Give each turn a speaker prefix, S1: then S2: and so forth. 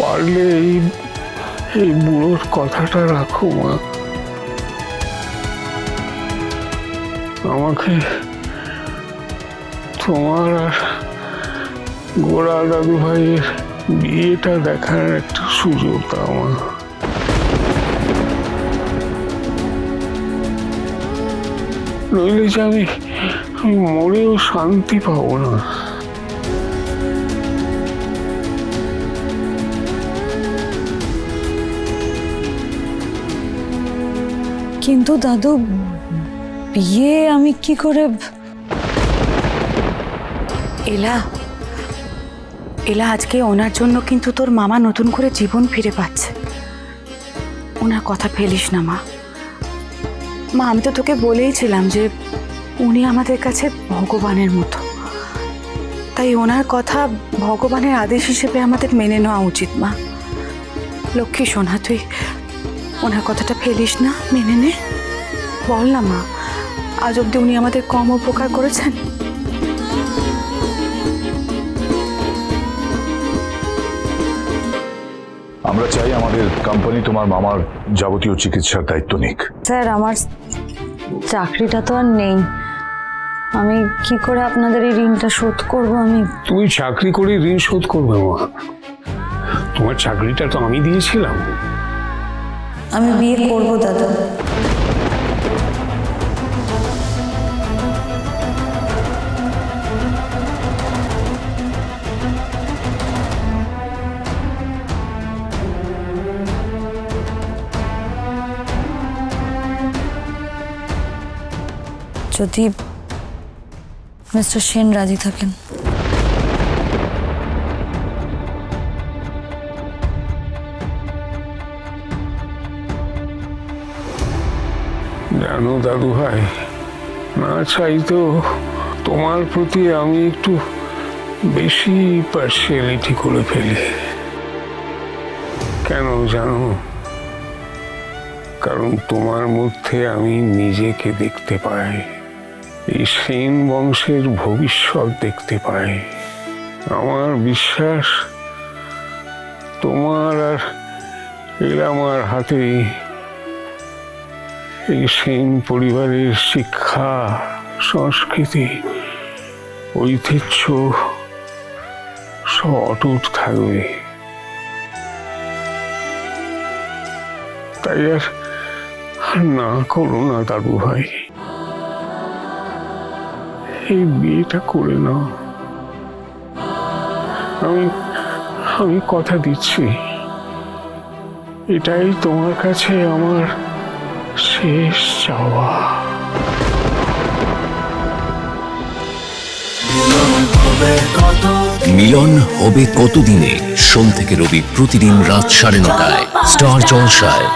S1: পারলে এই বুড়োর কথাটা রাখো মা। আমাকে তোমার আর গোড়া দাদু ভাইয়ের বিয়েটা দেখার একটা সুযোগ দাও মা। নইলে যে আমি মরেও শান্তি পাবো না।
S2: কিন্তু দাদু, বিয়ে আমি কি করে?
S3: এলা এলা আজকে ওনার জন্য কিন্তু তোর মামা নতুন করে জীবন ফিরে পাচ্ছে। ওনার কথা ফেলিস না মা। মা, আমি তো তোকে বলেইছিলাম যে উনি আমাদের কাছে ভগবানের মতো, তাই ওনার কথা ভগবানের আদেশ হিসেবে আমাদের মেনে নেওয়া উচিত মা। লক্ষ্মী সোনা, তুই ওনার কথাটা ফেলিস না, মেনে নে। বল না মা, আজ অব্দি উনি আমাদের কম উপকার করেছেন?
S4: আমরা চাই আমাদের কোম্পানি তোমার মামার যাবতীয় চিকিৎসার দায়িত্ব নিক।
S2: স্যার, আমার চাকরিটা তো আর নেই, আমি কি করে আপনাদের এই ঋণটা শোধ করব?
S1: তুমি চাকরি করে ঋণ শোধ করবে মা? তোমার চাকরিটা তো আমি দিয়েছিলাম।
S2: আমি বিয়ে করব দাদা। যদি মিস্টার সেন রাজি থাকেন।
S1: জানো দাদু ভাই, না চাইতেও তোমার প্রতি আমি একটু বেশি পার্সিয়ালিটি করে ফেলি। কেন জানো? কারণ তোমার মধ্যে আমি নিজেকে দেখতে পাই, এই সেন বংশের ভবিষ্যৎ দেখতে পাই। আমার বিশ্বাস তোমার আর এলামার হাতেই এই সেন পরিবারের শিক্ষা, সংস্কৃতি, ঐতিহ্য সব অটুট থাকবে। তাই আর না করো না দাদু ভাই, এই বিয়েটা করে নাও। আমি কথা দিচ্ছি, এটাই তোমার কাছে আমার শেষ চাওয়া।
S5: মিলন হবে কতদিনে? সোম থেকে রবি প্রতিদিন রাত 9:30টায় স্টার জলসায়।